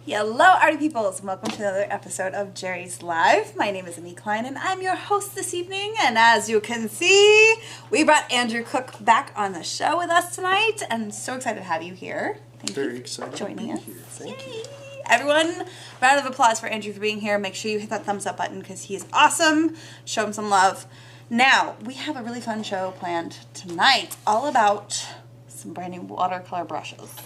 Hello, Arty Peoples, and welcome to another episode of Jerry's Live. My name is Emmy Klein, and I'm your host this evening. And as you can see, we brought Andrew Cook back on the show with us tonight, and I'm so excited to have you here. Thank you for joining us. Thank you. Everyone, round of applause for Andrew for being here. Make sure you hit that thumbs up button because he is awesome. Show him some love. Now, we have a really fun show planned tonight, all about some brand new watercolor brushes.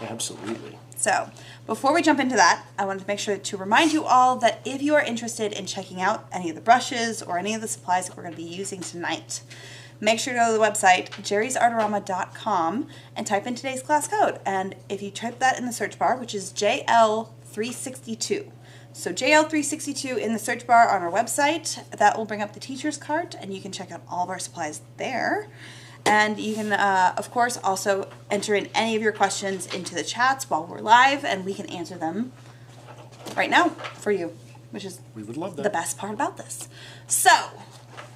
Absolutely. So, before we jump into that, I wanted to make sure to remind you all that if you are interested in checking out any of the brushes or any of the supplies that we're going to be using tonight, make sure to go to the website, JerrysArtarama.com, and type in today's class code. And if you type that in the search bar, which is JL362, so JL362 in the search bar on our website, that will bring up the teacher's cart, and you can check out all of our supplies there. And you can, of course, also enter in any of your questions into the chats while we're live, and we can answer them right now for you, which is we would love that. The best part about this. So,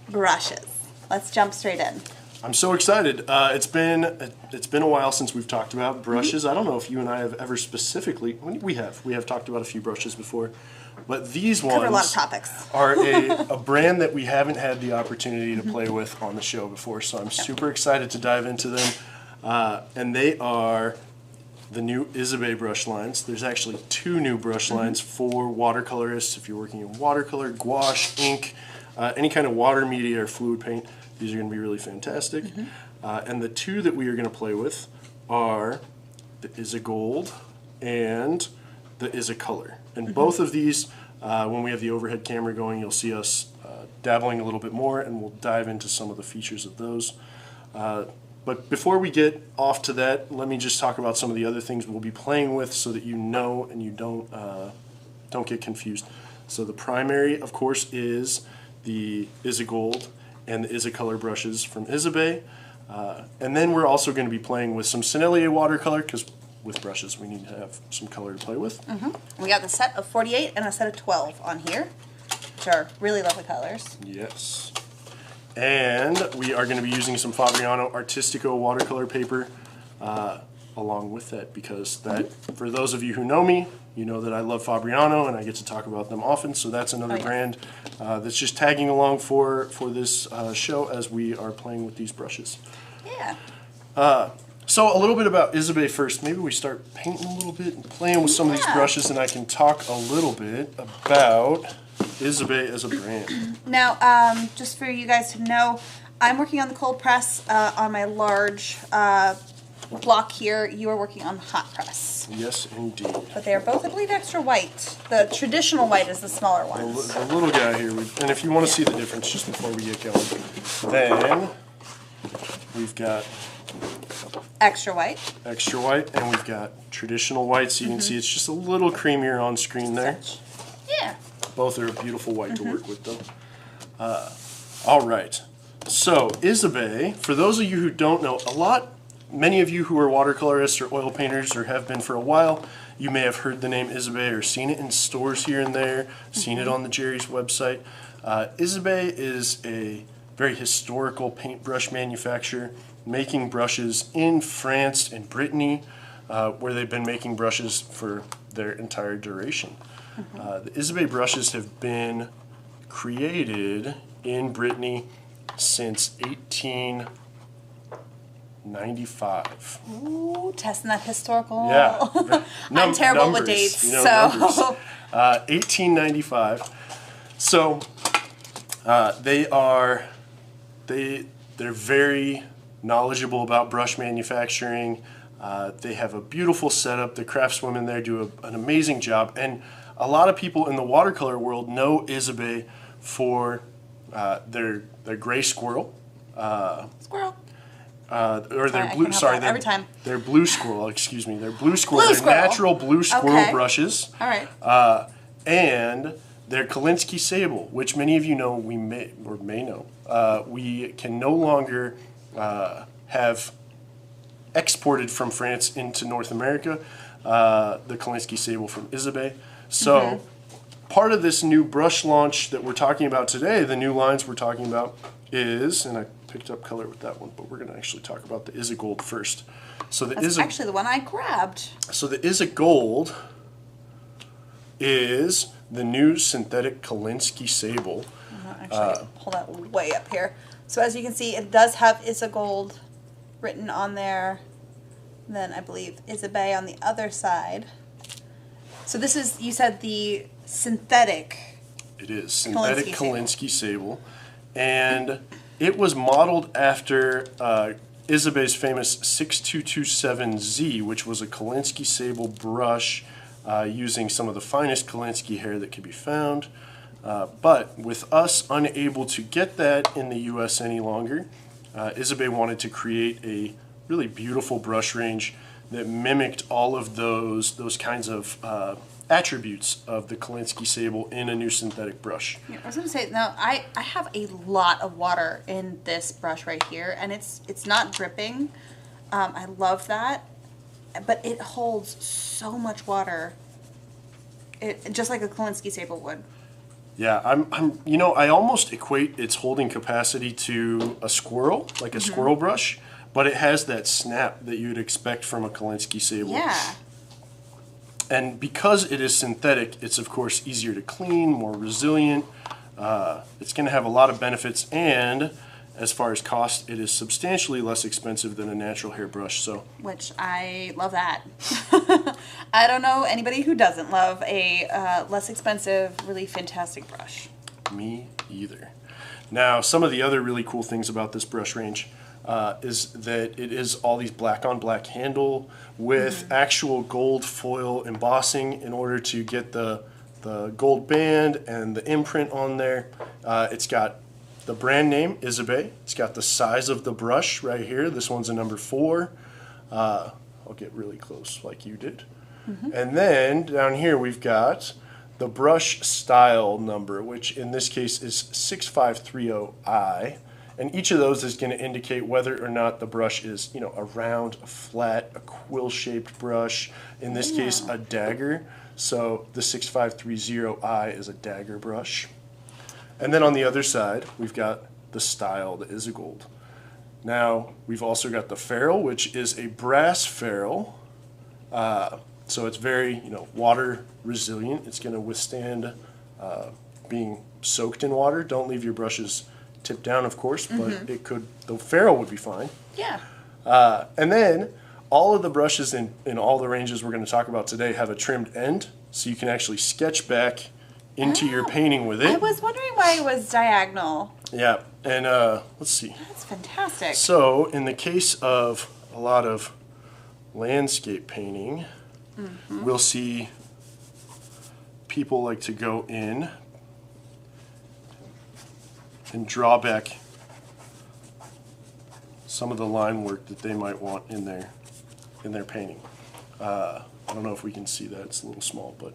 brushes. Let's jump straight in. I'm so excited. It's been a while since we've talked about brushes. I don't know if you and I have ever specifically. We have talked about a few brushes before, but these ones cover a lot of topics. Are a brand that we haven't had the opportunity to play with on the show before. So I'm super excited to dive into them, and they are the new Isabey brush lines. There's actually two new brush lines for watercolorists. If you're working in watercolor, gouache, ink, any kind of water media or fluid paint, these are going to be really fantastic. And the two that we are going to play with are the Isagold and the Isacolor. And both of these, when we have the overhead camera going, you'll see us dabbling a little bit more, and we'll dive into some of the features of those. But before we get off to that, let me just talk about some of the other things we'll be playing with so that you know and you don't get confused. So the primary, of course, is the Isagold and the Isacolor brushes from Isabey. And then we're also going to be playing with some Sennelier Watercolor, because with brushes we need to have some color to play with. We got the set of 48 and a set of 12 on here, which are really lovely colors. Yes. And we are going to be using some Fabriano Artistico watercolor paper along with that, because that, for those of you who know me, you know that I love Fabriano and I get to talk about them often, so that's another brand that's just tagging along for this show as we are playing with these brushes. Yeah. So a little bit about Isabey first. Maybe we start painting a little bit and playing with some of these brushes, and I can talk a little bit about Isabey as a brand. Now, just for you guys to know, I'm working on the cold press on my large block here. You are working on the hot press. Yes, indeed. But they are both, I believe, extra white. The traditional white is the smaller one. The little guy here, and if you want to see the difference just before we get going, then we've got extra white, and we've got traditional white, so you can see it's just a little creamier on screen there. Yeah. Both are a beautiful white to work with, though. All right. So Isabey, for those of you who don't know, many of you who are watercolorists or oil painters or have been for a while, you may have heard the name Isabey or seen it in stores here and there, seen it on the Jerry's website. Isabey is a very historical paintbrush manufacturer, making brushes in France and Brittany, where they've been making brushes for their entire duration. The Isabey brushes have been created in Brittany since 1895. Ooh, testing that historical. Yeah. I'm terrible numbers, with dates, you know, so. 1895. So they're very knowledgeable about brush manufacturing. They have a beautiful setup. The craftswomen there do an amazing job, and a lot of people in the watercolor world know Isabey for their gray squirrel. Squirrel. Or their blue. Sorry, every time. Their blue squirrel. Excuse me. Their blue squirrel. Their natural blue squirrel brushes. All right. And their Kolinsky sable, which many of you know, we may know. We can no longer have exported from France into North America. The Kolinsky sable from Isabey. So part of this new brush launch that we're talking about today, the new lines we're talking about, is, and I picked up color with that one, but we're going to actually talk about the Isagold first. So That's actually the one I grabbed. So the Isagold is the new synthetic Kolinsky sable. Actually, pull that way up here. So as you can see, it does have Isagold written on there. Then I believe Isabey on the other side. So this is, you said, the synthetic. It is synthetic Kolinsky sable, and it was modeled after Isabey's famous 6227Z, which was a Kolinsky sable brush using some of the finest Kolinsky hair that could be found. But with us unable to get that in the U.S. any longer, Isabey wanted to create a really beautiful brush range that mimicked all of those kinds of attributes of the Kolinsky sable in a new synthetic brush. Yeah, I was going to say, now I have a lot of water in this brush right here, and it's not dripping. I love that, but it holds so much water, just like a Kolinsky sable would. Yeah, I almost equate its holding capacity to a squirrel, like a squirrel brush, but it has that snap that you'd expect from a Kolinsky sable. Yeah. And because it is synthetic, it's of course easier to clean, more resilient. It's going to have a lot of benefits, and as far as cost, it is substantially less expensive than a natural hair brush. So, which I love that. I don't know anybody who doesn't love a less expensive, really fantastic brush. Me either. Now, some of the other really cool things about this brush range is that it is all these black on black handle with actual gold foil embossing in order to get the gold band and the imprint on there. It's got the brand name, Isabey. It's got the size of the brush right here. This one's a number 4. I'll get really close like you did. And then down here we've got the brush style number, which in this case is 6530I. And each of those is going to indicate whether or not the brush is, a round, a flat, a quill-shaped brush. In this case, a dagger. So the 6530I is a dagger brush. And then on the other side, we've got the style, the Isagold. Now, we've also got the ferrule, which is a brass ferrule. So it's very, water resilient. It's going to withstand being soaked in water. Don't leave your brushes tip down, of course, but the ferrule would be fine. Yeah. And then all of the brushes in all the ranges we're going to talk about today have a trimmed end, so you can actually sketch back into your painting with it. I was wondering why it was diagonal. Yeah, and let's see. That's fantastic. So in the case of a lot of landscape painting, we'll see people like to go in and draw back some of the line work that they might want in their painting. I don't know if we can see that, it's a little small, but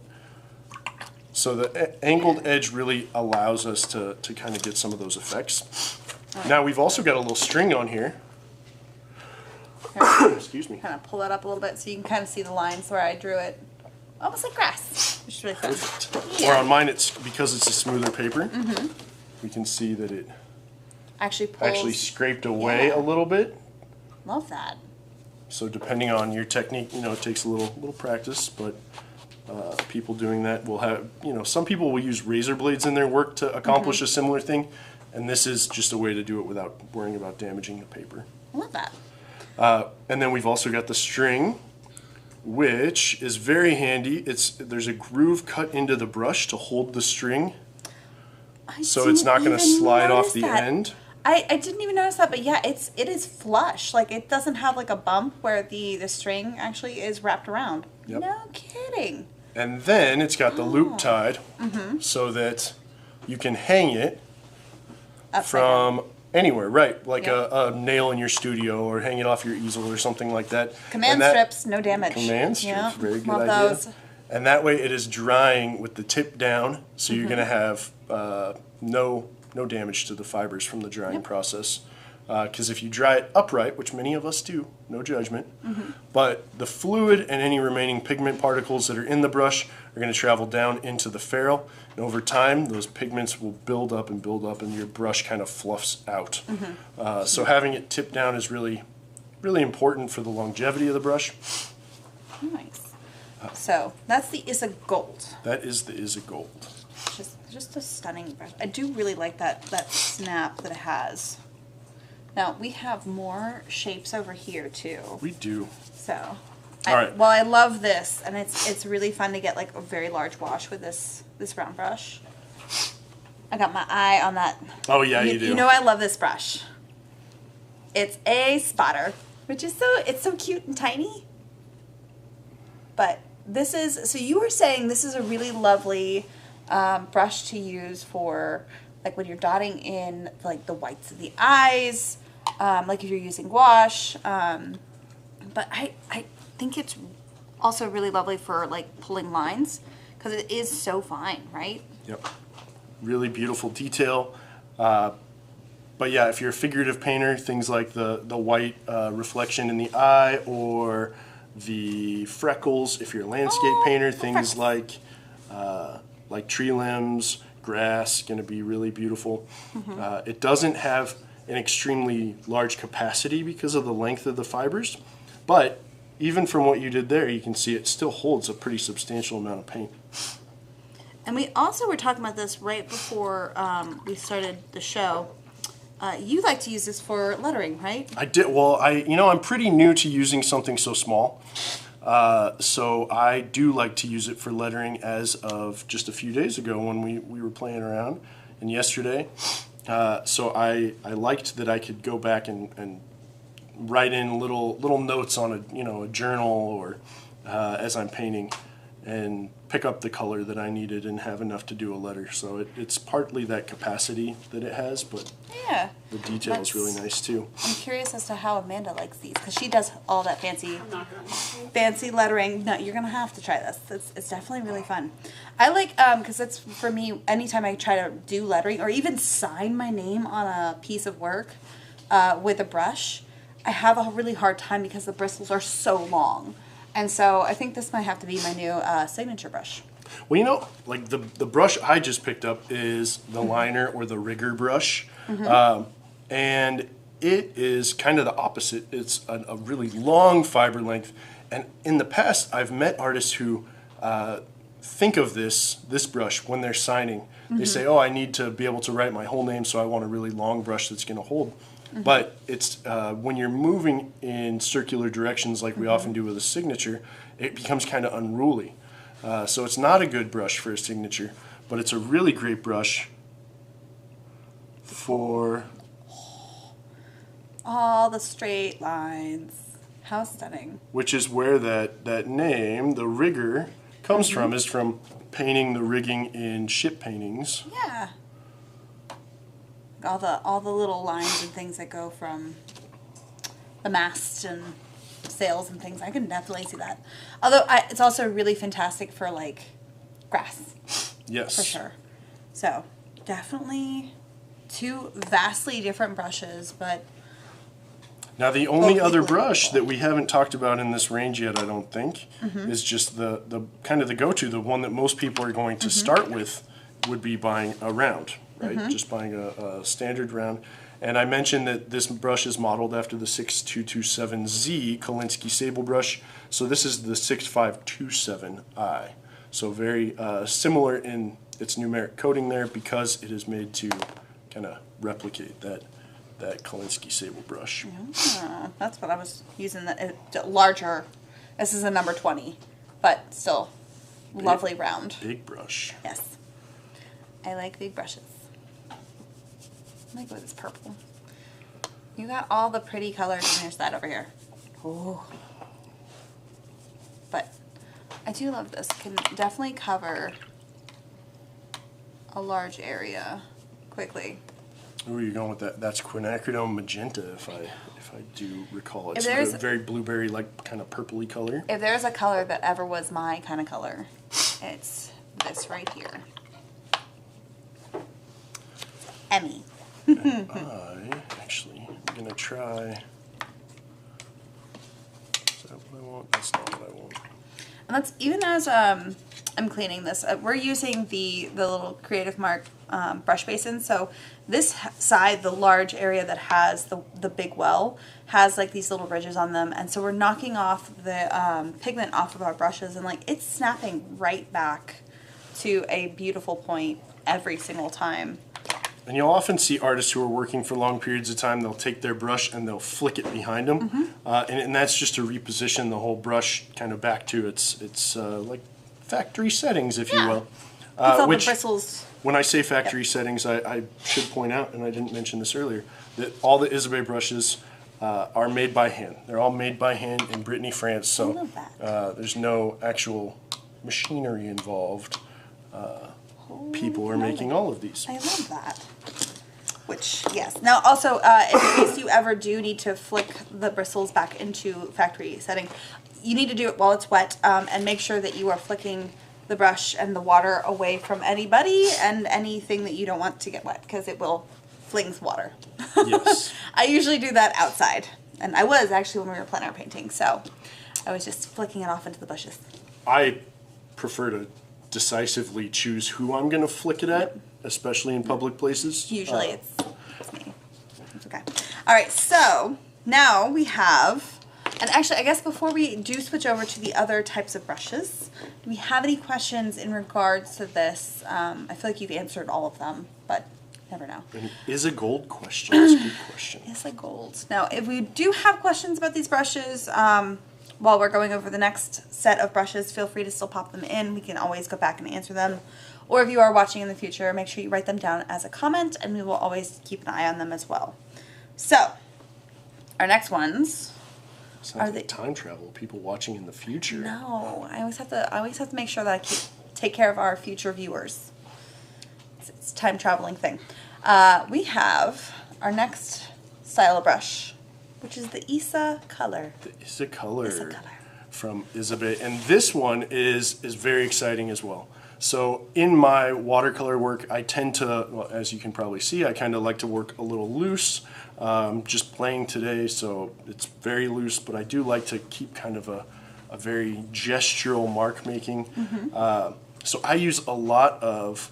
so the angled edge really allows us to kind of get some of those effects. Now we've also got a little string on here. Excuse me. Kind of pull that up a little bit so you can kind of see the lines where I drew it. Almost like grass, which is really fun. Perfect. Or on mine, it's because it's a smoother paper. We can see that it actually scraped away a little bit. Love that. So depending on your technique, it takes a little practice, but people doing that will have, some people will use razor blades in their work to accomplish a similar thing, and this is just a way to do it without worrying about damaging the paper. I love that. And then we've also got the string, which is very handy. There's a groove cut into the brush to hold the string, so it's not going to slide off the end. I didn't even notice that, but yeah, it is flush. Like, it doesn't have like a bump where the string actually is wrapped around. Yep. No kidding. And then it's got the loop tied so that you can hang it from anywhere, right? Like a nail in your studio, or hang it off your easel or something like that. Command strips, no damage. Command strips, very good idea. Those. And that way it is drying with the tip down, so you're going to have no damage to the fibers from the drying process. Because if you dry it upright, which many of us do, no judgment, but the fluid and any remaining pigment particles that are in the brush are going to travel down into the ferrule, and over time those pigments will build up, and your brush kind of fluffs out. So having it tip down is really, really important for the longevity of the brush. Nice. So that's the Isagold. That is the Isagold. Just a stunning brush. I do really like that snap that it has. Now we have more shapes over here too. We do. So, all right. Well, I love this, and it's really fun to get like a very large wash with this round brush. I got my eye on that. Oh yeah, you do. You know I love this brush. It's a spotter, which is so cute and tiny. But this is, so you were saying this is a really lovely brush to use for like when you're dotting in like the whites of the eyes, like if you're using gouache. But I think it's also really lovely for like pulling lines because it is so fine, right? Yep. Really beautiful detail. But yeah, if you're a figurative painter, things like the white reflection in the eye or the freckles. If you're a landscape painter, things like tree limbs, grass, going to be really beautiful. It doesn't have an extremely large capacity because of the length of the fibers, but even from what you did there, you can see it still holds a pretty substantial amount of paint. And we also were talking about this right before we started the show. You like to use this for lettering, right? I did. Well, I'm pretty new to using something so small. So I do like to use it for lettering as of just a few days ago when we were playing around, and yesterday. So I liked that I could go back and write in little notes on a journal or as I'm painting, and pick up the color that I needed and have enough to do a letter. So it's partly that capacity that it has, but yeah, the detail is really nice too. I'm curious as to how Amanda likes these because she does all that fancy lettering. No, you're gonna have to try this. It's definitely really fun. I like because it's for me. Anytime I try to do lettering or even sign my name on a piece of work with a brush, I have a really hard time because the bristles are so long. And so I think this might have to be my new signature brush. Well, like the brush I just picked up is the liner or the rigger brush. And it is kind of the opposite. It's a really long fiber length. And in the past, I've met artists who think of this brush when they're signing. They say, oh, I need to be able to write my whole name, so I want a really long brush that's going to hold. But it's when you're moving in circular directions like we often do with a signature, it becomes kind of unruly. So it's not a good brush for a signature, but it's a really great brush for all the straight lines. How stunning. Which is where that name, the rigger, comes from, is from painting the rigging in ship paintings. Yeah. All the little lines and things that go from the mast and sails and things. I can definitely see that. Although it's also really fantastic for like grass. Yes. For sure. So definitely two vastly different brushes, but now the only other brush that we haven't talked about in this range yet, I don't think, is just the kind of the go-to, the one that most people are going to start with would be buying a round. Right, just buying a standard round. And I mentioned that this brush is modeled after the 6227Z Kolinsky sable brush. So this is the 6527I. So very similar in its numeric coding there because it is made to kind of replicate that Kolinsky sable brush. Yeah, that's what I was using. The larger. This is a number 20, but still lovely round. Big brush. Yes. I like big brushes. I like this purple. You got all the pretty colors, and there's that over here. Oh. But I do love this. Can definitely cover a large area quickly. Ooh, you're going with that. That's quinacridone magenta, if I do recall. It's a very blueberry, like kind of purpley color. If there's a color that ever was my kind of color, it's this right here. Emmy. And I actually am going to try. Is that what I want? That's not what I want. And that's even as I'm cleaning this. We're using the little Creative Mark brush basin. So this side, the large area that has the big well, has like these little ridges on them. And so we're knocking off the pigment off of our brushes, and like it's snapping right back to a beautiful point every single time. And you'll often see artists who are working for long periods of time, they'll take their brush and they'll flick it behind them. And that's just to reposition the whole brush kind of back to its like factory settings, if you will. Which, the bristles. When I say factory settings, I should point out, and I didn't mention this earlier, that all the Isabey brushes are made by hand. They're all made by hand in Brittany, France. So I love that. there's no actual machinery involved. People are making all of these. I love that. Which, yes. Now, also, in case you ever do need to flick the bristles back into factory setting, you need to do it while it's wet, and make sure that you are flicking the brush and the water away from anybody and anything that you don't want to get wet, because it will flings water. Yes. I usually do that outside, and I was actually when we were plein air painting, so I was just flicking it off into the bushes. I prefer to decisively choose who I'm going to flick it at, especially in public places. Usually it's me. It's okay. All right, so now we have, and actually I guess before we do switch over to the other types of brushes, do we have any questions in regards to this? I feel like you've answered all of them, but never know. An Isagold question. That's a good question. Isagold. Now, if we do have questions about these brushes, while we're going over the next set of brushes, feel free to still pop them in. We can always go back and answer them. Or if you are watching in the future, make sure you write them down as a comment, and we will always keep an eye on them as well. So, our next ones Sounds like time travel. People watching in the future. No, I always have to make sure that I take care of our future viewers. It's a time traveling thing. We have our next style of brush, which is the Isacolor. The Isacolor from Isabey. And this one is very exciting as well. So in my watercolor work, I tend to, well, as you can probably see, I kind of like to work a little loose. Just playing today, so it's very loose, but I do like to keep kind of a very gestural mark making. So I use a lot of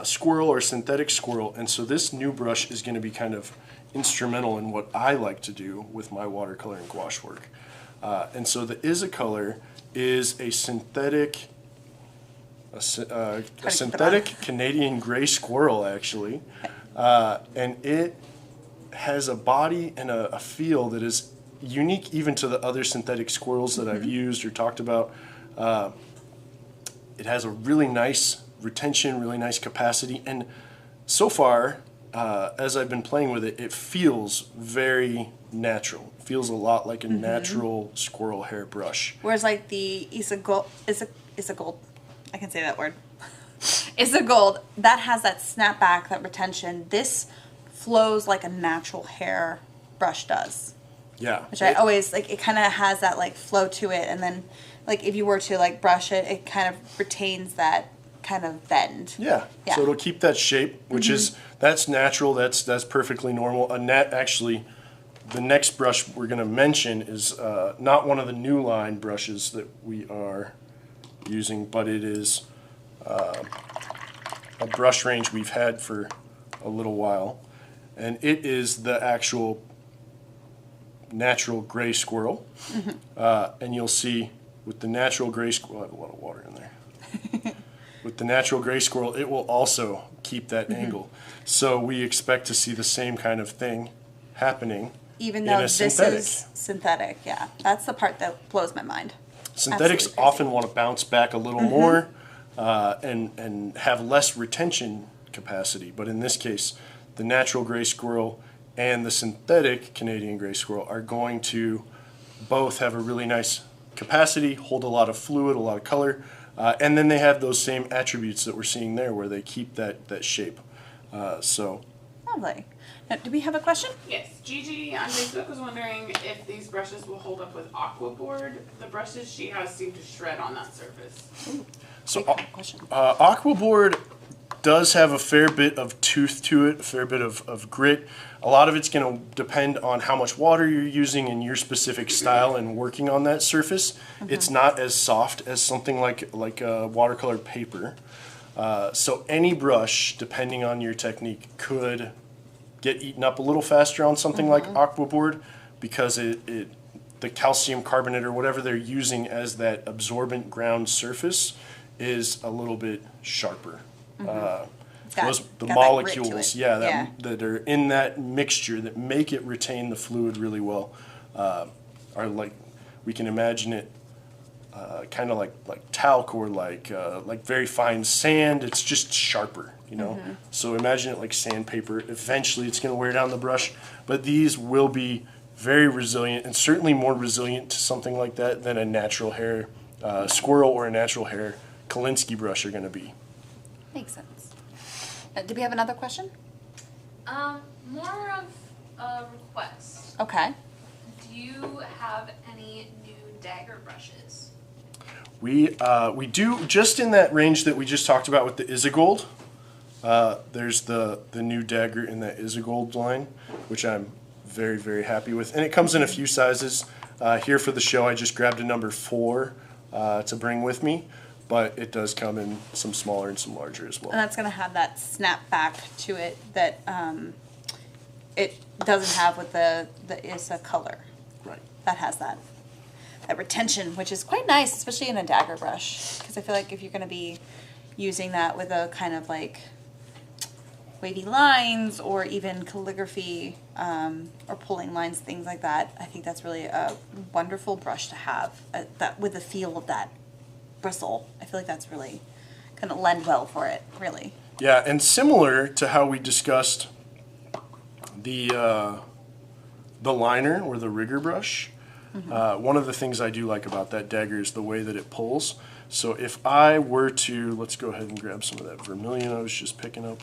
squirrel or synthetic squirrel, and so this new brush is going to be kind of instrumental in what I like to do with my watercolor and gouache work. And so the Isacolor is a synthetic Canadian gray squirrel, actually. And it has a body and a feel that is unique even to the other synthetic squirrels that I've used or talked about. It has a really nice retention, really nice capacity, and so far, as I've been playing with it, it feels very natural. It feels a lot like a natural squirrel hair brush. Whereas like the Isagold, I can say that word. Isagold, that has that snapback, that retention. This flows like a natural hair brush does. Yeah. Which I always, like, it kind of has that like flow to it, and then like if you were to like brush it, it kind of retains that kind of bend. Yeah. So it'll keep that shape, which that's natural, that's perfectly normal. Actually, the next brush we're going to mention is not one of the new line brushes that we are using, but it is a brush range we've had for a little while, and it is the actual natural gray squirrel. And you'll see with the natural gray squirrel, I have a lot of water in there. With the natural gray squirrel, it will also keep that angle. So we expect to see the same kind of thing happening. Even though this is synthetic, yeah. That's the part that blows my mind. Synthetics often want to bounce back a little more and have less retention capacity. But in this case, the natural gray squirrel and the synthetic Canadian gray squirrel are going to both have a really nice capacity, hold a lot of fluid, a lot of color, and then they have those same attributes that we're seeing there where they keep that shape. Lovely. Now, do we have a question? Yes. Gigi on Facebook was wondering if these brushes will hold up with aqua board. The brushes she has seem to shred on that surface. Ooh, so question. aqua board does have a fair bit of tooth to it, a fair bit of grit. A lot of it's going to depend on how much water you're using and your specific style and working on that surface. It's not as soft as something like a watercolor paper. So any brush, depending on your technique, could get eaten up a little faster on something like aquaboard, because the calcium carbonate or whatever they're using as that absorbent ground surface is a little bit sharper. The molecules, that are in that mixture that make it retain the fluid really well, are like, we can imagine it kind of like talc or like very fine sand. It's just sharper, you know. So imagine it like sandpaper. Eventually, it's going to wear down the brush, but these will be very resilient, and certainly more resilient to something like that than a natural hair squirrel or a natural hair Kolinsky brush are going to be. Makes sense. Do we have another question? More of a request. Okay. Do you have any new dagger brushes? We do, just in that range that we just talked about with the Isagold. There's the new dagger in that Isagold line, which I'm very, very happy with. And it comes in a few sizes. Here for the show, I just grabbed a number 4 to bring with me. But it does come in some smaller and some larger as well. And that's going to have that snap back to it that it doesn't have with the Isacolor. Right. That has that retention, which is quite nice, especially in a dagger brush. Because I feel like if you're going to be using that with a kind of like wavy lines or even calligraphy or pulling lines, things like that, I think that's really a wonderful brush to have that with the feel of that bristle. I feel like that's really going to lend well for it, really. Yeah, and similar to how we discussed the liner or the rigger brush, one of the things I do like about that dagger is the way that it pulls. So if I were to, let's go ahead and grab some of that vermilion I was just picking up.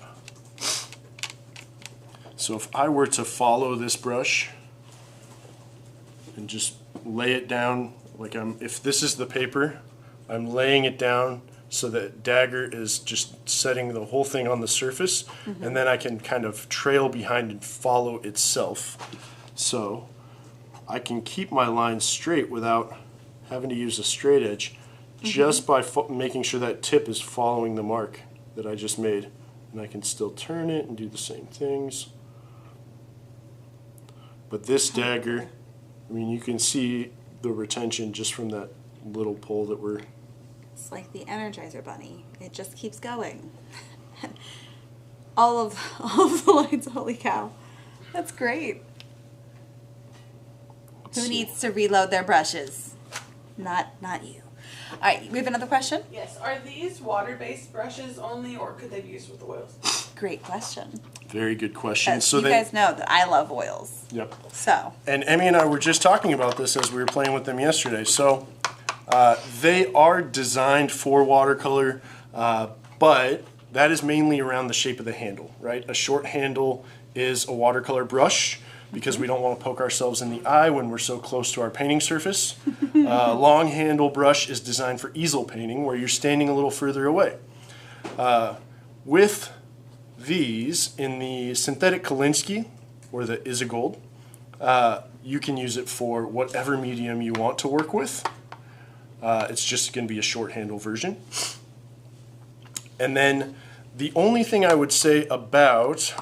So if I were to follow this brush and just lay it down, like if this is the paper, I'm laying it down so that dagger is just setting the whole thing on the surface, and then I can kind of trail behind and follow itself. So I can keep my line straight without having to use a straight edge, just by making sure that tip is following the mark that I just made. And I can still turn it and do the same things. But this dagger, I mean, you can see the retention just from that little pull that we're... It's like the Energizer Bunny. It just keeps going. all of the lines, holy cow. That's great. Who needs to reload their brushes? Not you. All right, we have another question? Yes. Are these water-based brushes only, or could they be used with oils? Great question. Very good question. So you guys know that I love oils. Yep. So. And Emmy and I were just talking about this as we were playing with them yesterday. So they are designed for watercolor, but that is mainly around the shape of the handle, right? A short handle is a watercolor brush because we don't want to poke ourselves in the eye when we're so close to our painting surface. Long handle brush is designed for easel painting where you're standing a little further away. With these, in the synthetic Kolinsky or the Isagold, you can use it for whatever medium you want to work with. It's just going to be a short handle version. And then the only thing I would say about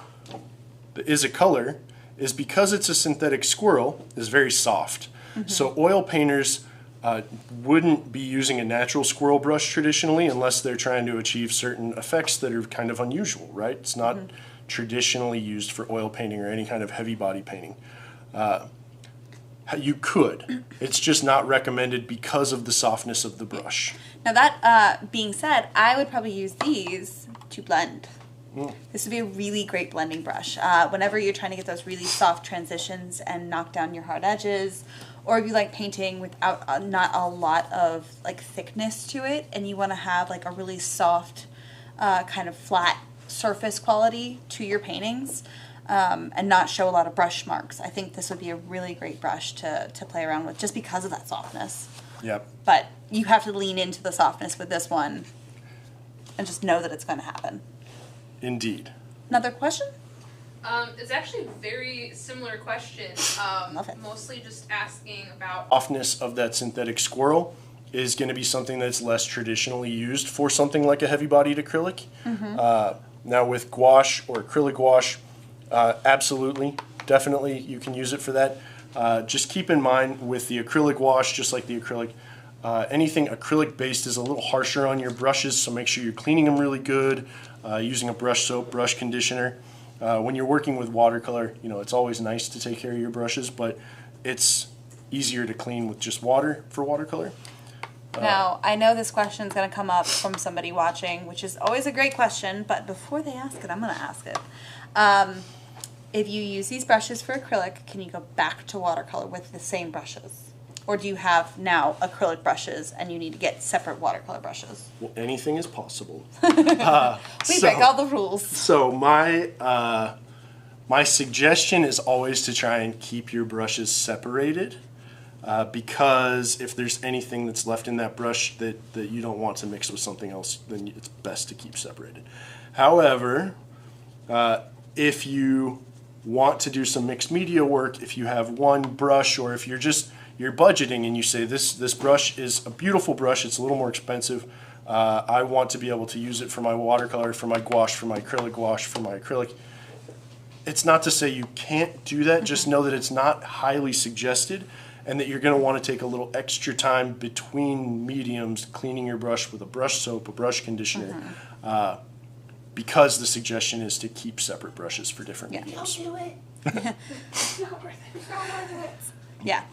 the Isacolor is because it's a synthetic squirrel, is very soft. So oil painters wouldn't be using a natural squirrel brush traditionally unless they're trying to achieve certain effects that are kind of unusual, right? It's not traditionally used for oil painting or any kind of heavy body painting. You could. It's just not recommended because of the softness of the brush. Now that being said, I would probably use these to blend. This would be a really great blending brush. Whenever you're trying to get those really soft transitions and knock down your hard edges, or if you like painting without not a lot of like thickness to it, and you want to have like a really soft, kind of flat surface quality to your paintings, and not show a lot of brush marks, I think this would be a really great brush to play around with just because of that softness. Yep. But you have to lean into the softness with this one and just know that it's going to happen. Indeed. Another question? It's actually a very similar question. Love it. Mostly just asking about Softness of that synthetic squirrel is going to be something that's less traditionally used for something like a heavy-bodied acrylic. Now with gouache or acrylic gouache, absolutely, definitely you can use it for that. Just keep in mind with the acrylic gouache, just like the acrylic, anything acrylic based is a little harsher on your brushes, so make sure you're cleaning them really good, using a brush soap, brush conditioner. When you're working with watercolor, you know, it's always nice to take care of your brushes, but it's easier to clean with just water for watercolor. Now, I know this question is going to come up from somebody watching, which is always a great question, but before they ask it, I'm going to ask it. If you use these brushes for acrylic, can you go back to watercolor with the same brushes? Or do you have now acrylic brushes and you need to get separate watercolor brushes? Well, anything is possible. We break all the rules. So my suggestion is always to try and keep your brushes separated, because if there's anything that's left in that brush that you don't want to mix with something else, then it's best to keep separated. However, if you want to do some mixed media work, if you have one brush, or if you're budgeting and you say this brush is a beautiful brush, it's a little more expensive, I want to be able to use it for my watercolor, for my gouache, for my acrylic gouache, for my acrylic. It's not to say you can't do that, just know that it's not highly suggested and that you're going to want to take a little extra time between mediums cleaning your brush with a brush soap, a brush conditioner, because the suggestion is to keep separate brushes for different mediums. Don't do it. It's not worth it. It's not worth it. Yeah,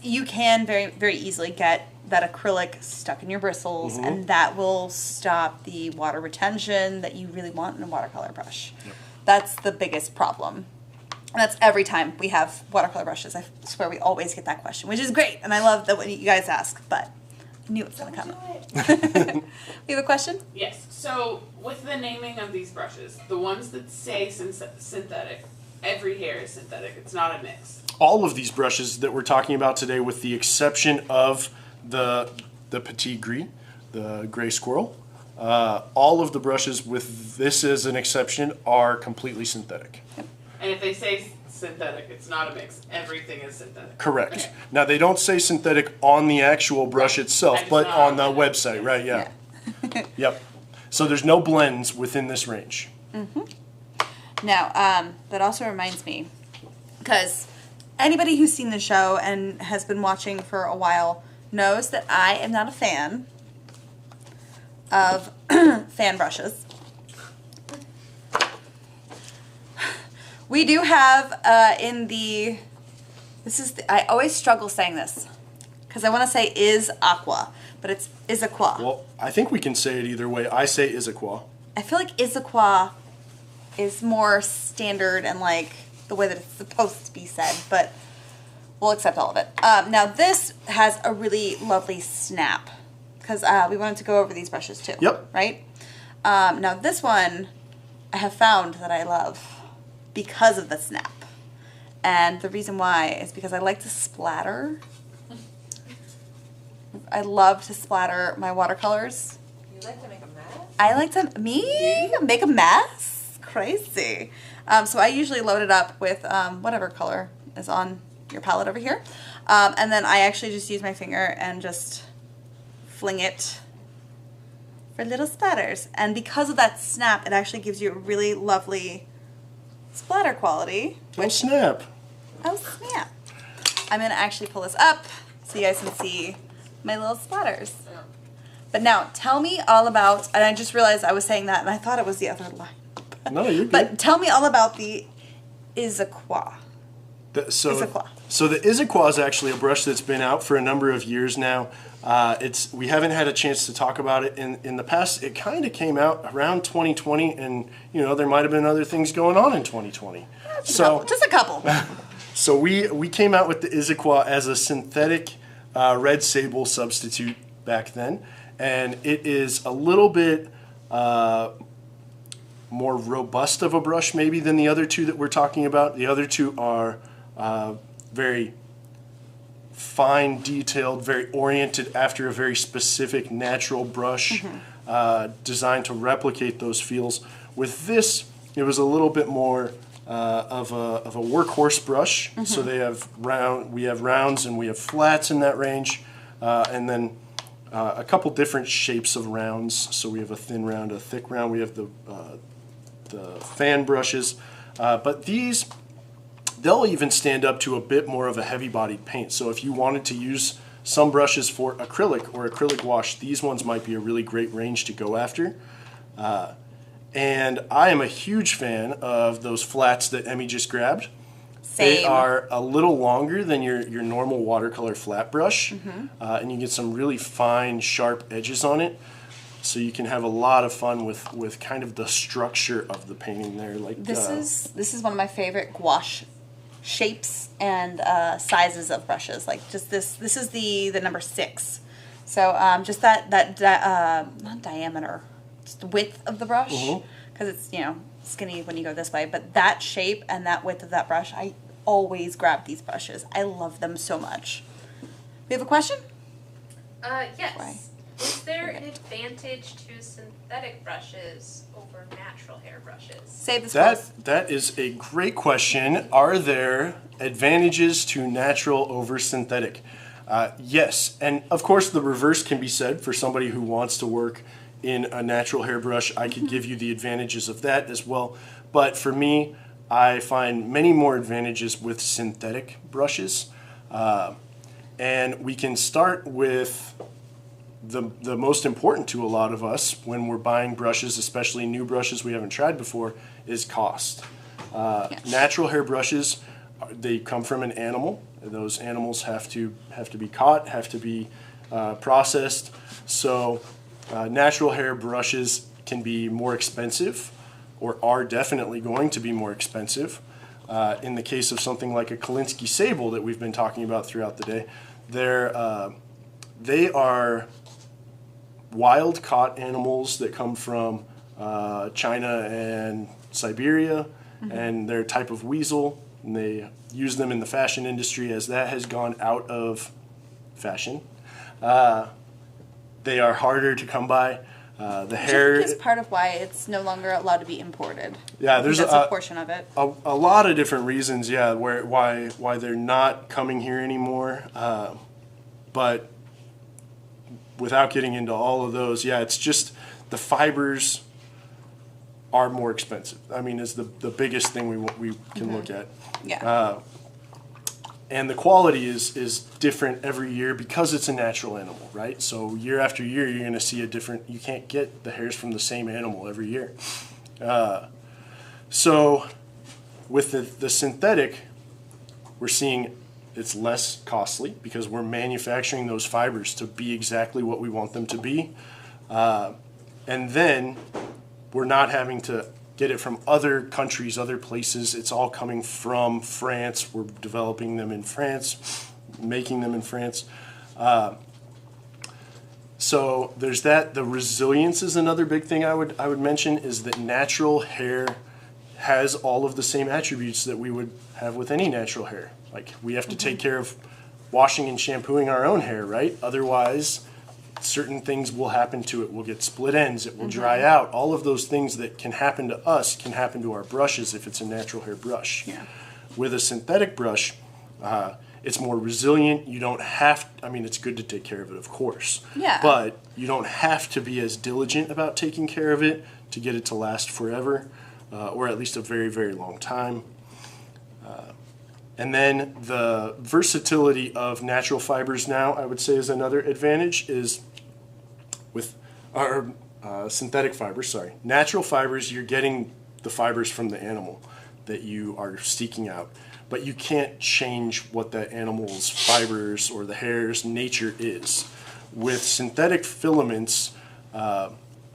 you can very easily get that acrylic stuck in your bristles, and that will stop the water retention that you really want in a watercolor brush. Yep. That's the biggest problem. And that's every time we have watercolor brushes. I swear we always get that question, which is great, and I love that when you guys ask, but I knew it was going to come. You have a question? Yes. So with the naming of these brushes, the ones that say synthetic, every hair is synthetic. It's not a mix. All of these brushes that we're talking about today, with the exception of the Petit Gris, the gray squirrel, all of the brushes with this as an exception are completely synthetic. And if they say synthetic, it's not a mix. Everything is synthetic. Correct. Okay. Now, they don't say synthetic on the actual brush itself, but on the website, right? Yeah. Yep. So there's no blends within this range. Now, that also reminds me, because anybody who's seen the show and has been watching for a while knows that I am not a fan of fan brushes. We do have I always struggle saying this because I want to say is aqua, but it's Isaqua. Well, I think we can say it either way. I say Isaqua. I feel like Isaqua is more standard and like the way that it's supposed to be said, but we'll accept all of it. Now this has a really lovely snap because we wanted to go over these brushes too. Yep. Right? Now this one I have found that I love because of the snap. And the reason why is because I like to splatter. I love to splatter my watercolors. You like to make a mess? I like to make a mess? Crazy. So I usually load it up with whatever color is on your palette over here. And then I actually just use my finger and just fling it for little splatters. And because of that snap, it actually gives you a really lovely splatter quality. Oh, snap. Oh, snap. I'm going to actually pull this up so you guys can see my little splatters. But now, tell me all about, and I just realized I was saying that, and I thought it was the other line. No, you're good. But tell me all about the Isaqua. So the Isaqua is actually a brush that's been out for a number of years now. We haven't had a chance to talk about it in the past. It kind of came out around 2020, and you know there might have been other things going on in 2020. Just a couple. So we came out with the Isaqua as a synthetic red sable substitute back then, and it is a little bit more robust of a brush maybe than the other two that we're talking about. The other two are very fine, detailed, very oriented after a very specific natural brush designed to replicate those feels. With this, it was a little bit more of a workhorse brush. So they have we have rounds and we have flats in that range, and then a couple different shapes of rounds. So we have a thin round, a thick round. We have the fan brushes, but these, they'll even stand up to a bit more of a heavy-bodied paint. So if you wanted to use some brushes for acrylic or acrylic wash, these ones might be a really great range to go after. And I am a huge fan of those flats that Emmy just grabbed. Same. They are a little longer than your normal watercolor flat brush, and you get some really fine, sharp edges on it. So you can have a lot of fun with kind of the structure of the painting there. Like This is one of my favorite gouache shapes and sizes of brushes. Like just this is the number 6. So just that not diameter, just the width of the brush, because it's, you know, skinny when you go this way, but that shape and that width of that brush, I always grab these brushes. I love them so much. We have a question? Yes. Why? Is there an advantage to synthetic brushes over natural hair brushes? Save this close. That is a great question. Are there advantages to natural over synthetic? Yes, and of course the reverse can be said for somebody who wants to work in a natural hairbrush. I could give you the advantages of that as well, but for me, I find many more advantages with synthetic brushes, and we can start with the most important to a lot of us when we're buying brushes, especially new brushes we haven't tried before, is cost. Natural hair brushes, they come from an animal. Those animals have to be caught, have to be processed. So natural hair brushes can be more expensive, or are definitely going to be more expensive. In the case of something like a Kolinsky sable that we've been talking about throughout the day, they are wild caught animals that come from China and Siberia, and they're a type of weasel, and they use them in the fashion industry. As that has gone out of fashion, they are harder to come by. The hair, Which I think is part of why it's no longer allowed to be imported. yeah, there's That's a portion of it. a lot of different reasons, yeah, why they're not coming here anymore. But without getting into all of those, yeah, it's just the fibers are more expensive. I mean, is the biggest thing we can look at. Yeah. And the quality is different every year because it's a natural animal, right? So year after year, you're going to see a different. You can't get the hairs from the same animal every year. So with the synthetic, we're seeing it's less costly because we're manufacturing those fibers to be exactly what we want them to be. And then we're not having to get it from other countries, other places. It's all coming from France. We're developing them in France, making them in France. So there's that. The resilience is another big thing I would mention, is that natural hair has all of the same attributes that we would have with any natural hair. Like, we have to take care of washing and shampooing our own hair, right? Otherwise, certain things will happen to it. We'll get split ends, it will dry out. All of those things that can happen to us can happen to our brushes if it's a natural hair brush. Yeah. With a synthetic brush, it's more resilient. You don't have, I mean, it's good to take care of it, of course. Yeah. But you don't have to be as diligent about taking care of it to get it to last forever, or at least a very, very long time. And then the versatility of natural fibers now, I would say, is another advantage, is with our synthetic fibers, sorry. Natural fibers, you're getting the fibers from the animal that you are seeking out, but you can't change what that animal's fibers or the hair's nature is. With synthetic filaments,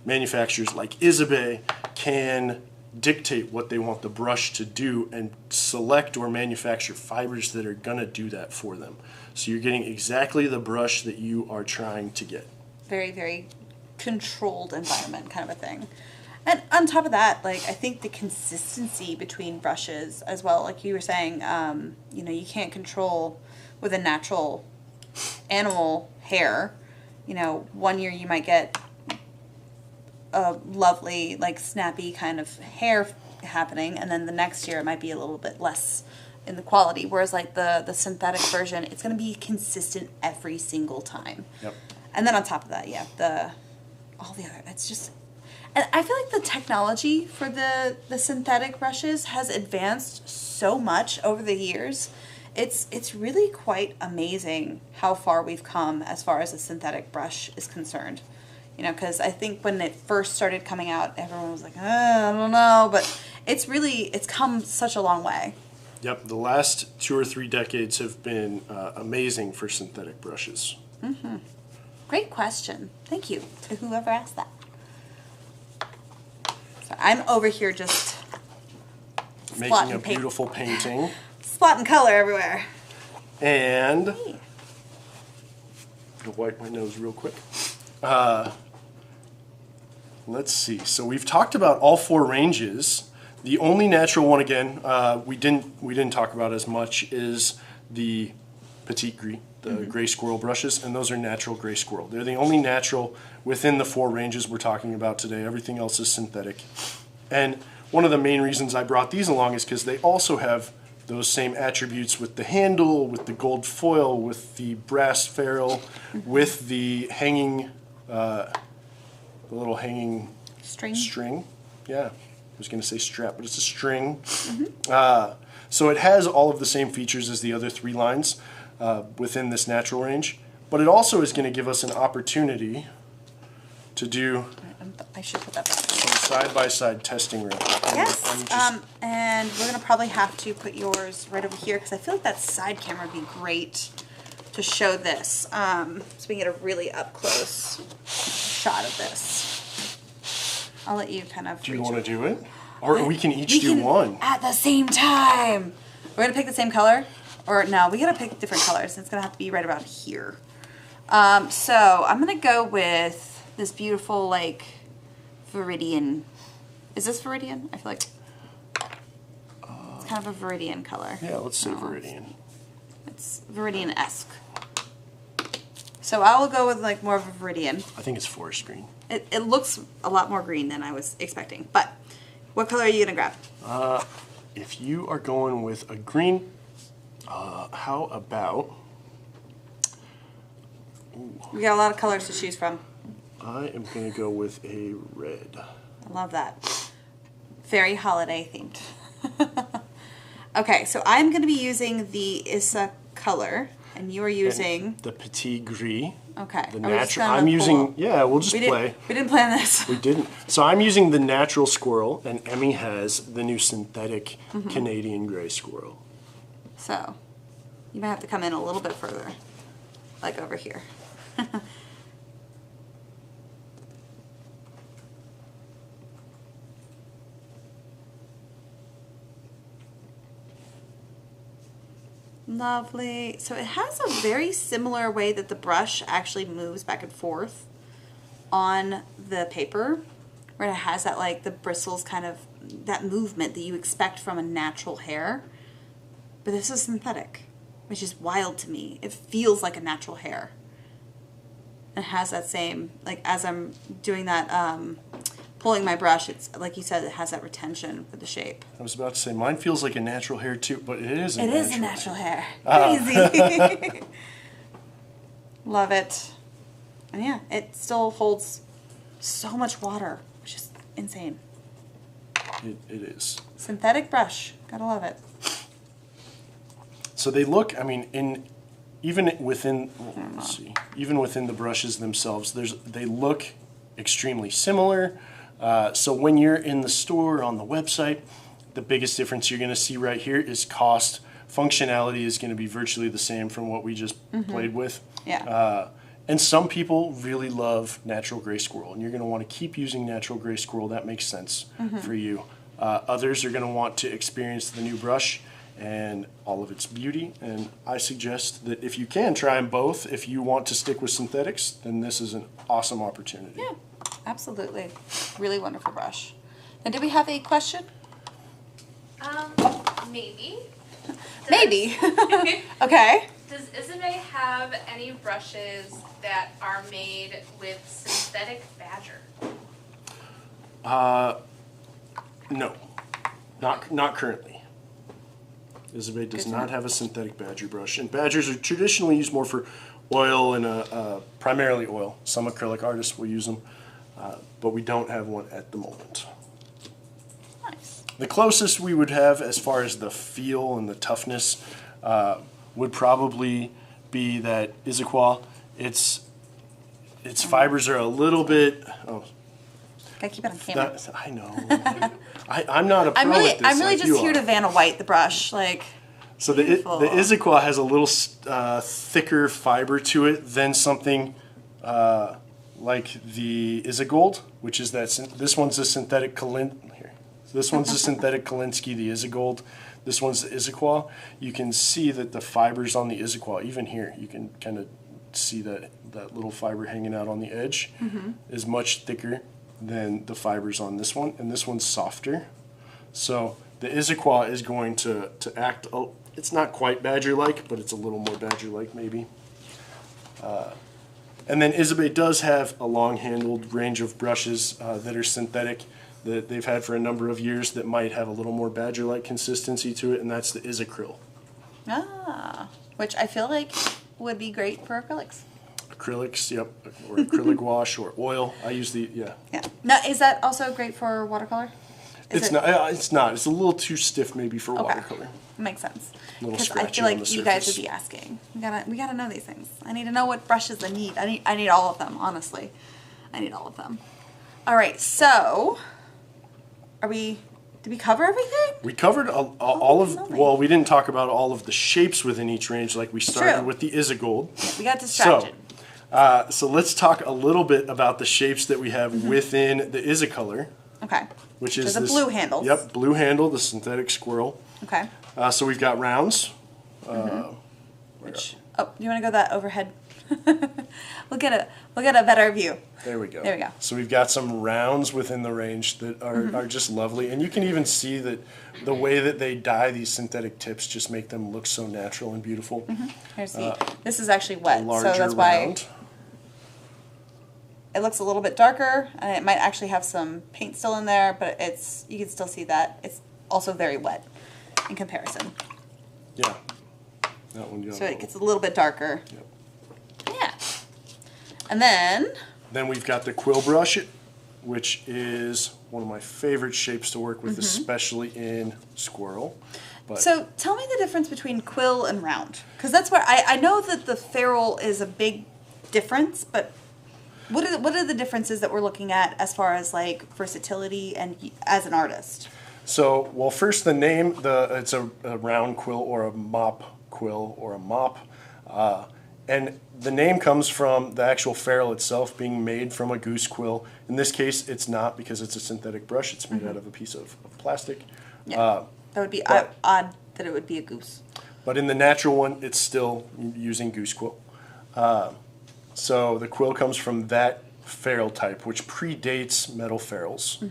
manufacturers like Isabey can dictate what they want the brush to do and select or manufacture fibers that are going to do that for them. So you're getting exactly the brush that you are trying to get. Very, very controlled environment kind of a thing. And on top of that, like, I think the consistency between brushes as well, like you were saying, you know, you can't control with a natural animal hair. You know, one year you might get a lovely, like, snappy kind of hair happening, and then the next year it might be a little bit less in the quality, whereas like the synthetic version, it's going to be consistent every single time. Yep. And then on top of that, yeah, all the other, it's just, and I feel like the technology for the synthetic brushes has advanced so much over the years. It's really quite amazing how far we've come as far as a synthetic brush is concerned. You know, because I think when it first started coming out, everyone was like, I don't know, but it's come such a long way. Yep, the last 2 or 3 decades have been amazing for synthetic brushes. Mm-hmm. Great question. Thank you to whoever asked that. So I'm over here just Making a beautiful painting. Spotting color everywhere. And Hey. I'll wipe my nose real quick. Let's see. So we've talked about all 4 ranges. The only natural one, again, we didn't talk about as much, is the Petite Gris, the gray squirrel brushes, and those are natural gray squirrel. They're the only natural within the 4 ranges we're talking about today. Everything else is synthetic. And one of the main reasons I brought these along is because they also have those same attributes with the handle, with the gold foil, with the brass ferrule, with the hanging, the little hanging string. Yeah, I was going to say strap, but it's a string. So it has all of the same features as the other 3 lines within this natural range, but it also is going to give us an opportunity to do I should put that back. some side-by-side testing real quick. Yes, and we're going to probably have to put yours right over here because I feel like that side camera would be great to show this. So we can get a really up-close shot of this. I'll let you kind of... Do you want to do it? Or we can each do one. At the same time. We're going to pick the same color? Or no, we got to pick different colors. It's going to have to be right about here. So I'm going to go with this beautiful, like, Viridian. Is this Viridian? I feel like it's kind of a Viridian color. Yeah, let's say Viridian. It's Viridian-esque. So I will go with like more of a Viridian. I think it's forest green. It looks a lot more green than I was expecting. But what color are you going to grab? If you are going with a green, how about... We got a lot of colors to choose from. I am going to go with a red. I love that. Very holiday themed. Okay, so I'm going to be using the Isacolor, and you are using... And the Petit Gris. Okay. The natural. I'm using... Yeah, we'll just play. We didn't plan this. We didn't. So I'm using the natural squirrel, and Emmy has the new synthetic Canadian gray squirrel. So you might have to come in a little bit further, like over here. Lovely. So it has a very similar way that the brush actually moves back and forth on the paper, where it has that, like, the bristles kind of, that movement that you expect from a natural hair. But this is synthetic, which is wild to me. It feels like a natural hair. It has that same, like, as I'm doing that, pulling my brush, it's, like you said, it has that retention for the shape. I was about to say, mine feels like a natural hair too, but it is a natural hair. It is a natural hair. Crazy. Love it. And yeah, it still holds so much water, which is insane. It is. Synthetic brush. Gotta love it. So they look, I mean, even within, let's see, even within the brushes themselves, they look extremely similar. So when you're in the store, on the website, the biggest difference you're going to see right here is cost. Functionality is going to be virtually the same from what we just played with. Yeah. And some people really love natural gray squirrel, and you're going to want to keep using natural gray squirrel. That makes sense for you. Others are going to want to experience the new brush and all of its beauty, and I suggest that if you can, try them both. If you want to stick with synthetics, then this is an awesome opportunity. Yeah, absolutely. Really wonderful brush. And did we have a question? Maybe. Maybe. Okay. Does Isabey have any brushes that are made with synthetic badger? No, not currently. Isabey does not have a synthetic badger brush, and badgers are traditionally used more for oil and primarily oil. Some acrylic artists will use them, but we don't have one at the moment. Nice. The closest we would have as far as the feel and the toughness would probably be that Isagold. Its fibers are a little bit. Oh, Gotta keep it on camera. I know. I'm not a pro I'm really, at this. I'm really like just you here are. to Vanna White the brush, like. So the Isagold has a little thicker fiber to it than something like the Isagold, which is that. This one's a synthetic This one's a synthetic Kolinsky, the Isagold. This one's the Isagold. You can see that the fibers on the Isagold, even here, you can kind of see that little fiber hanging out on the edge is much thicker than the fibers on this one, and this one's softer. So the Isagold is going to act, it's not quite badger-like, but it's a little more badger-like maybe. And then Isabey does have a long-handled range of brushes that are synthetic that they've had for a number of years that might have a little more badger-like consistency to it, and that's the Isacryl. Ah, which I feel like would be great for acrylics. Acrylics, yep, or acrylic wash or oil. I use the, Yeah. Now, is that also great for watercolor? It's not. It's not. It's a little too stiff maybe for watercolor. Makes sense. A little Because I scratchy feel on like the you guys surface. would be asking. We gotta know these things. I need to know what brushes I need. I need all of them. Honestly, I need all of them. All right. So, did we cover everything? We covered all of. Well, we didn't talk about all of the shapes within each range, like we started True. with the Isagold. We got distracted. So let's talk a little bit about the shapes that we have within the Isacolor. Okay. Which is the this, blue handles. Yep, blue handle, the synthetic squirrel. Okay. So we've got rounds. Which? Oh, do you want to go that overhead? We'll get a better view. There we go. There we go. So we've got some rounds within the range that are just lovely, and you can even see that the way that they dye these synthetic tips just make them look so natural and beautiful. Here's this is actually wet, so Larger that's why round. it looks a little bit darker, and it might actually have some paint still in there, but you can still see that it's also very wet in comparison. Yeah. That one. So it gets a little bit darker. Yep. Yeah. And then we've got the quill brush, which is one of my favorite shapes to work with, especially in squirrel. But so tell me the difference between quill and round, because that's where I know that the ferrule is a big difference, but what are the differences that we're looking at as far as like versatility and as an artist? So, well, first the name, it's a round quill or a mop quill or a mop, and the name comes from the actual ferrule itself being made from a goose quill. In this case, it's not, because it's a synthetic brush. It's made out of a piece of plastic. Yeah. That would be odd that it would be a goose. But in the natural one, it's still using goose quill. So the quill comes from that ferrule type, which predates metal ferrules.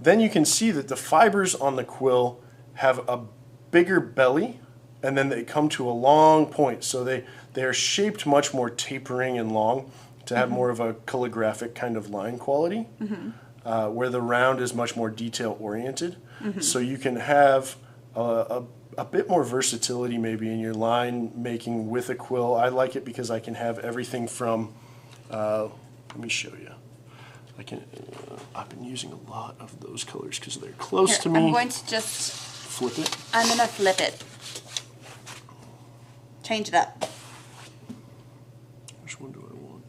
Then you can see that the fibers on the quill have a bigger belly, and then they come to a long point. So they are shaped much more tapering and long to have more of a calligraphic kind of line quality, where the round is much more detail oriented. So you can have a bit more versatility maybe in your line making with a quill. I like it because I can have everything from, let me show you. I've been using a lot of those colors because they're close to me. I'm going to just flip it. I'm going to flip it. Change it up. Which one do I want?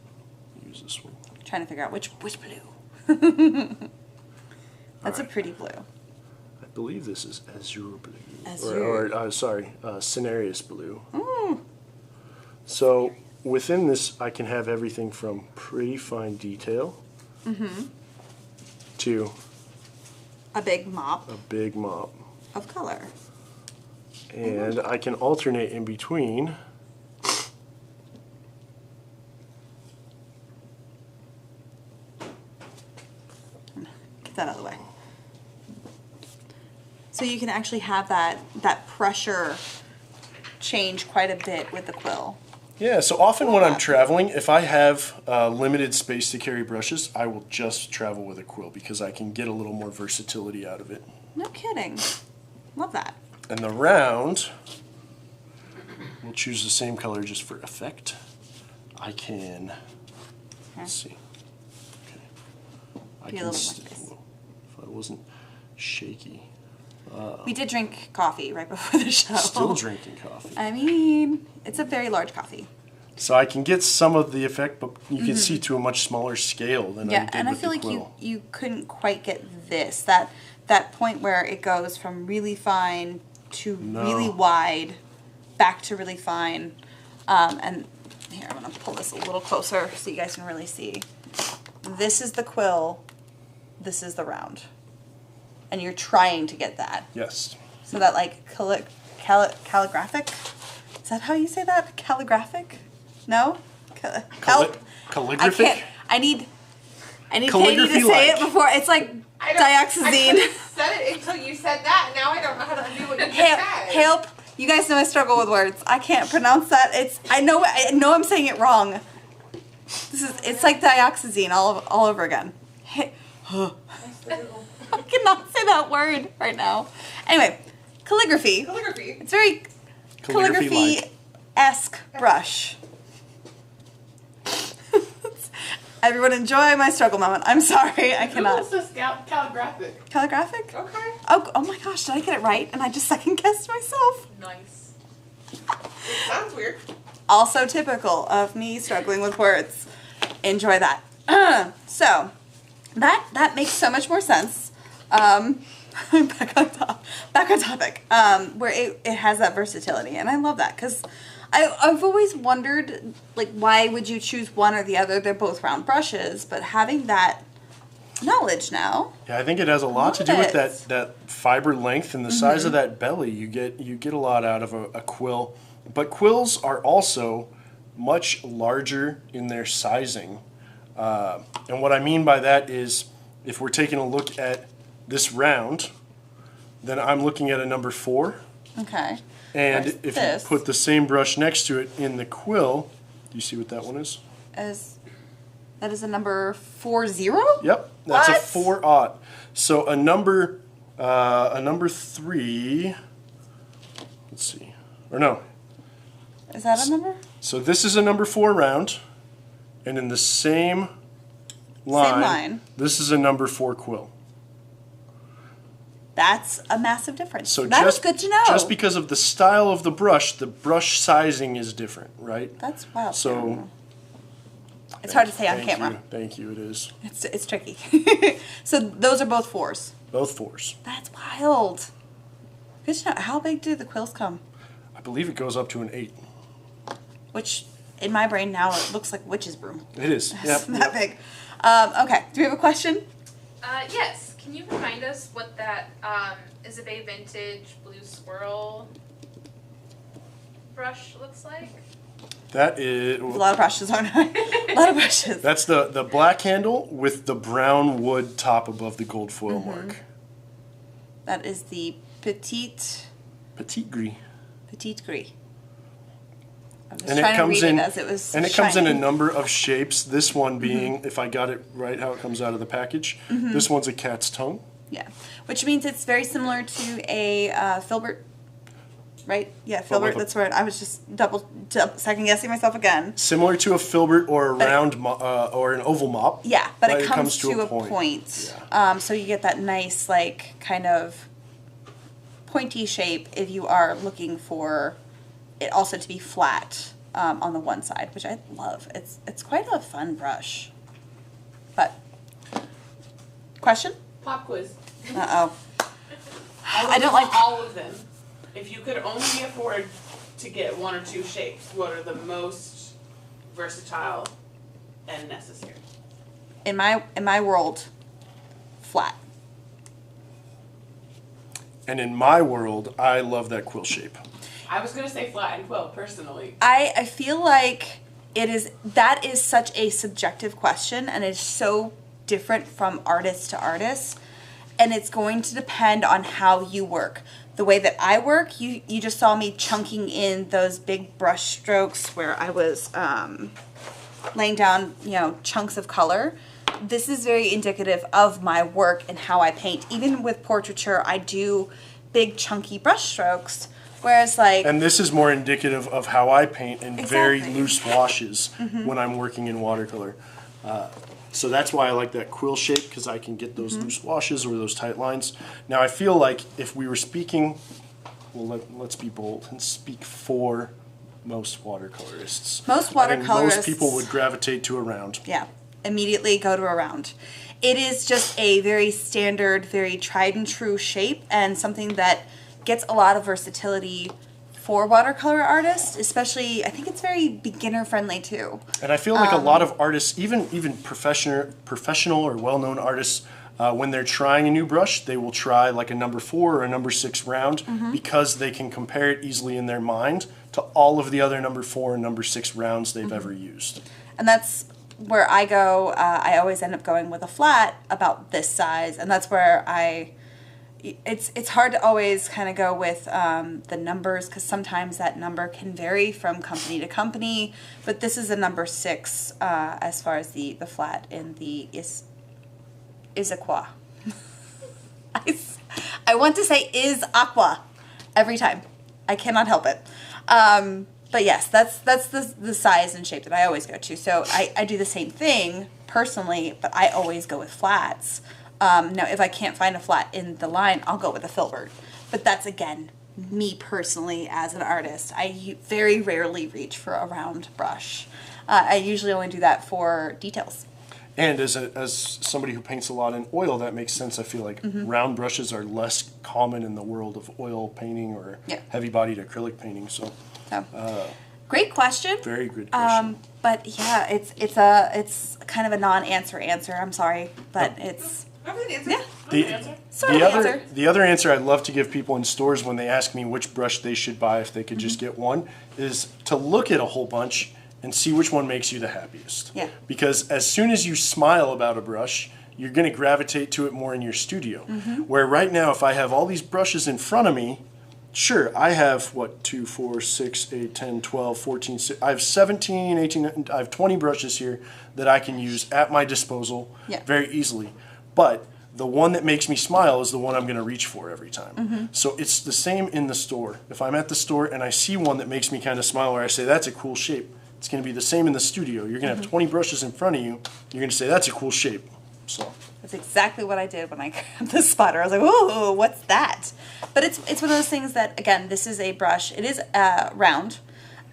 Use this one. Trying to figure out which blue. That's a pretty blue. I believe this is azure blue. Azure. Sorry, Sennelier blue. So within this, I can have everything from pretty fine detail to A big mop a big mop. of color. And I can alternate in between. Get that out of the way. So you can actually have that pressure change quite a bit with the quill. Yeah, so often when I'm traveling, if I have limited space to carry brushes, I will just travel with a quill because I can get a little more versatility out of it. No kidding. Love that. And the round, we'll choose the same color just for effect. I can, let's see. Okay. I Be a can little more space. if I wasn't shaky. We did drink coffee right before the show. Still drinking coffee. I mean, it's a very large coffee. So I can get some of the effect, but you can see to a much smaller scale than I Yeah, did and I with feel the like quill. you couldn't quite get this. That point where it goes from really fine to really wide, back to really fine. And here, I'm going to pull this a little closer so you guys can really see. This is the quill. This is the round. And you're trying to get that. Yes. So that like calligraphic? Is that how you say that? Calligraphic? No? Help. Calligraphic? I can't. I need Katie to Calligraphy say like. it before. It's like I dioxazine. couldn't said it until you said that, and now I don't know how to undo what you just said. Help. You guys know I struggle with words. I can't pronounce that. I know I'm saying it wrong. It's like dioxazine all over again. I cannot say that word right now. Anyway, calligraphy. Calligraphy. It's very calligraphy-esque brush. Everyone enjoy my struggle moment. I'm sorry, I cannot. Google says calligraphic. Calligraphic? Okay. Oh my gosh, did I get it right? And I just second-guessed myself. Nice. Sounds weird. Also typical of me struggling with words. Enjoy that. So, that makes so much more sense. Back on topic. Where it has that versatility, and I love that because I've always wondered, like, why would you choose one or the other? They're both round brushes, but having that knowledge now. Yeah, I think it has a lot to do with that fiber length and the size of that belly. You get a lot out of a quill, but quills are also much larger in their sizing. And what I mean by that is, if we're taking a look at this round, then I'm looking at a number 4. Okay. And Where's if this? you put the same brush next to it in the quill, do you see what that one is? That is a number 40? Yep, that's What? a 4/0. So a number 3. Let's see, or no. Is that a number? So this is a number 4 round, and in the same line, this is a number 4 quill. That's a massive difference. So that is good to know. Just because of the style of the brush sizing is different, right? That's wild. So it's hard to say on camera. Thank you, it is. It's tricky. So those are both 4s. Both 4s. That's wild. Good to know. How big do the quills come? I believe it goes up to an 8. Which, in my brain now, it looks like witch's broom. It is. It's Yep. that big. Okay. Do we have a question? Yes. Can you remind us what that Isabey Vintage Blue Swirl brush looks like? That is. A lot of brushes, aren't I? A lot of brushes. That's the black handle with the brown wood top above the gold foil mark. That is the Petite Gris. Gris. I was And it trying to comes read in, it as it was and it comes in a shiny. number of shapes. This one being, if I got it right, how it comes out of the package. This one's a cat's tongue. Yeah, which means it's very similar to a filbert, right? Yeah, filbert. That's where I was just second guessing myself again. Similar to a filbert or a round or an oval mop. Yeah, but it it comes to a point. Yeah. So you get that nice, like, kind of pointy shape if you are looking for it also to be flat on the one side, which I love. It's quite a fun brush. But question? Pop quiz. Uh-oh. I don't like all of them. If you could only afford to get 1 or 2 shapes, what are the most versatile and necessary? in my world, flat. And in my world, I love that quill shape. I was gonna say flat and quill personally. I feel like that is such a subjective question, and it's so different from artist to artist, and it's going to depend on how you work. the way that I work, you just saw me chunking in those big brush strokes where I was laying down, you know, chunks of color. This is very indicative of my work and how I paint. Even with portraiture, I do big chunky brush strokes, whereas like... And this is more indicative of how I paint in very Exactly. loose washes when I'm working in watercolor. So that's why I like that quill shape, because I can get those loose washes or those tight lines. Now I feel like if we were speaking, well, let's be bold and speak for most watercolorists. Most I think watercolorists... most people would gravitate to a round. Yeah, immediately go to a round. It is just a very standard, very tried and true shape, and something that gets a lot of versatility for watercolor artists, especially, I think it's very beginner friendly too. And I feel like a lot of artists, even professional or well-known artists, when they're trying a new brush, they will try like a number 4 or a number 6 round because they can compare it easily in their mind to all of the other number 4 and number 6 rounds they've ever used. And that's where I go. I always end up going with a flat about this size, and that's where it's hard to always kind of go with the numbers, because sometimes that number can vary from company to company, but this is a number 6 as far as the flat in the Isacoua. I want to say is aqua every time. I cannot help it. But yes, that's the size and shape that I always go to. So I do the same thing personally, but I always go with flats. Now, if I can't find a flat in the line, I'll go with a filbert. But that's, again, me personally as an artist. I very rarely reach for a round brush. I usually only do that for details. And as somebody who paints a lot in oil, that makes sense. I feel like round brushes are less common in the world of oil painting or heavy-bodied acrylic painting. So, great question. Very good question. But yeah, it's kind of a non-answer answer. I'm sorry, but it's The other answer I'd love to give people in stores when they ask me which brush they should buy if they could just get one is to look at a whole bunch and see which one makes you the happiest. Yeah. Because as soon as you smile about a brush, you're going to gravitate to it more in your studio. Where right now, if I have all these brushes in front of me, sure, I have, 2, 4, 6, 8, 10, 12, 14, 16, I have 17, 18, I have 20 brushes here that I can use at my disposal very easily. But the one that makes me smile is the one I'm going to reach for every time. So it's the same in the store. If I'm at the store and I see one that makes me kind of smile, or I say, that's a cool shape, it's going to be the same in the studio. You're going to have 20 brushes in front of you. You're going to say, that's a cool shape. So that's exactly what I did when I grabbed the spotter. I was like, ooh, what's that? But it's one of those things that, again, this is a brush. It is round,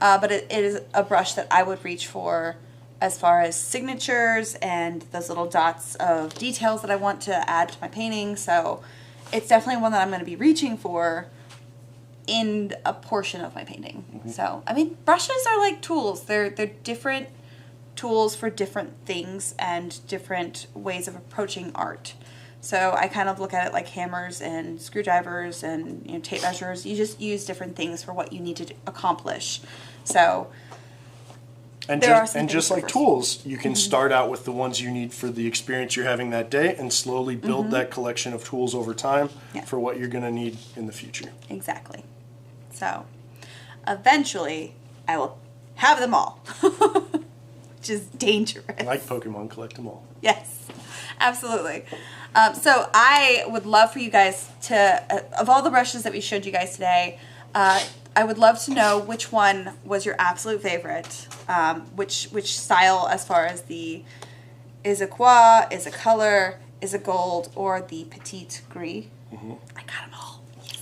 but it is a brush that I would reach for as far as signatures and those little dots of details that I want to add to my painting. So it's definitely one that I'm going to be reaching for in a portion of my painting. So, I mean, brushes are like tools. They're different tools for different things and different ways of approaching art. So I kind of look at it like hammers and screwdrivers and tape measures. You just use different things for what you need to accomplish. So And there are some just things like tools, you can start out with the ones you need for the experience you're having that day and slowly build that collection of tools over time for what you're going to need in the future. Exactly. So eventually I will have them all, which is dangerous. Like Pokemon, collect them all. Yes, absolutely. So I would love for you guys to, of all the brushes that we showed you guys today, I would love to know which one was your absolute favorite, which style as far as the Isacoua, Isacolor, Isagold, or the Petite Gris. I got them all. Yes.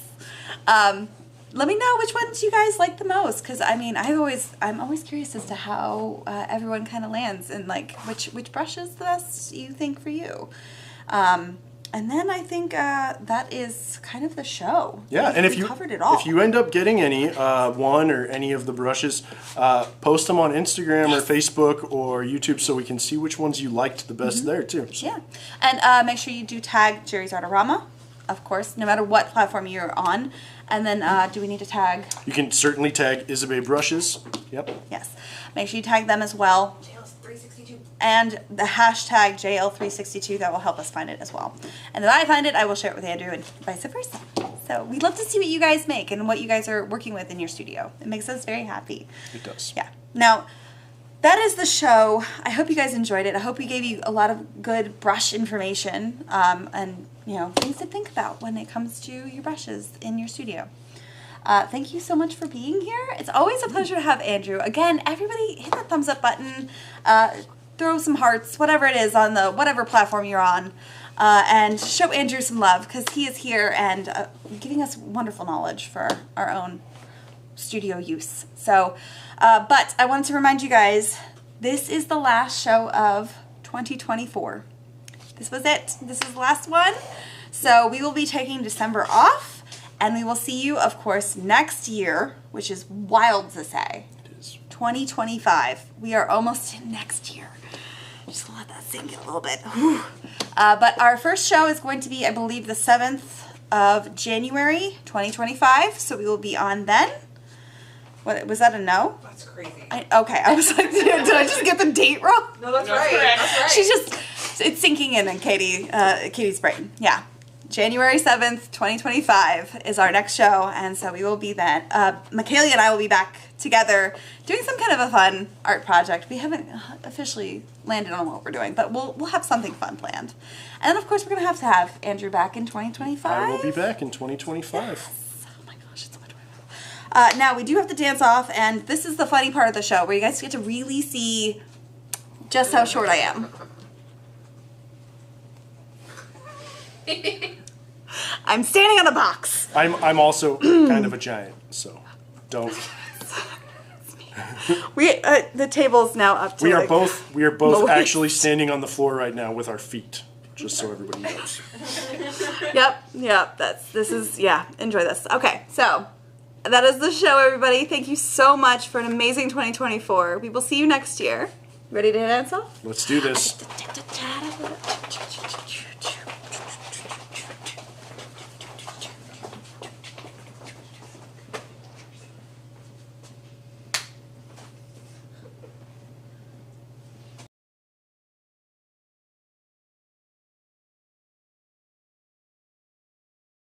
Let me know which ones you guys like the most, because I mean, I'm always curious as to how everyone kind of lands and like which brush is the best you think for you. And then I think that is kind of the show. Yeah, and if you covered it all. If you end up getting any one or any of the brushes, post them on Instagram or Facebook or YouTube so we can see which ones you liked the best there too. So. Yeah, and make sure you do tag JerrysArtarama, of course, no matter what platform you're on. And then do we need to tag? You can certainly tag Isabey brushes. Yep. Yes, make sure you tag them as well. JL362. And the hashtag JL362, that will help us find it as well. And if I find it, I will share it with Andrew and vice versa. So we'd love to see what you guys make and what you guys are working with in your studio. It makes us very happy. It does. Yeah. Now, that is the show. I hope you guys enjoyed it. I hope we gave you a lot of good brush information and, you know, things to think about when it comes to your brushes in your studio. Thank you so much for being here. It's always a pleasure to have Andrew. Again, everybody hit that thumbs up button, throw some hearts, whatever it is on the whatever platform you're on, and show Andrew some love because he is here and giving us wonderful knowledge for our own studio use. So, but I wanted to remind you guys, this is the last show of 2024. This was it. This is the last one. So we will be taking December off. And we will see you, of course, next year, which is wild to say. It is. 2025. We are almost in next year. Just let that sink in a little bit. But our first show is going to be, I believe, the 7th of January, 2025. So we will be on then. What, was that a no? That's crazy. Okay, I was like, did I just get the date wrong? No, that's No, right. correct. That's right. She's just, it's sinking in Katie's brain. Yeah. January 7th, 2025 is our next show, and so we will be then. Michaela and I will be back together doing some kind of a fun art project. We haven't officially landed on what we're doing, but we'll have something fun planned. And then, of course, we're going to have Andrew back in 2025. I will be back in 2025. Yes. Oh my gosh, it's so much fun. Now, we do have to dance off, and this is the funny part of the show where you guys get to really see just how short I am. I'm standing on a box. I'm also kind of a giant, so don't. The table's now up to We are like, both Moist. actually standing on the floor right now with our feet, just so everybody knows. Yep, enjoy this. Okay, so that is the show, everybody. Thank you so much for an amazing 2024. We will see you next year. Ready to dance off? Let's do this.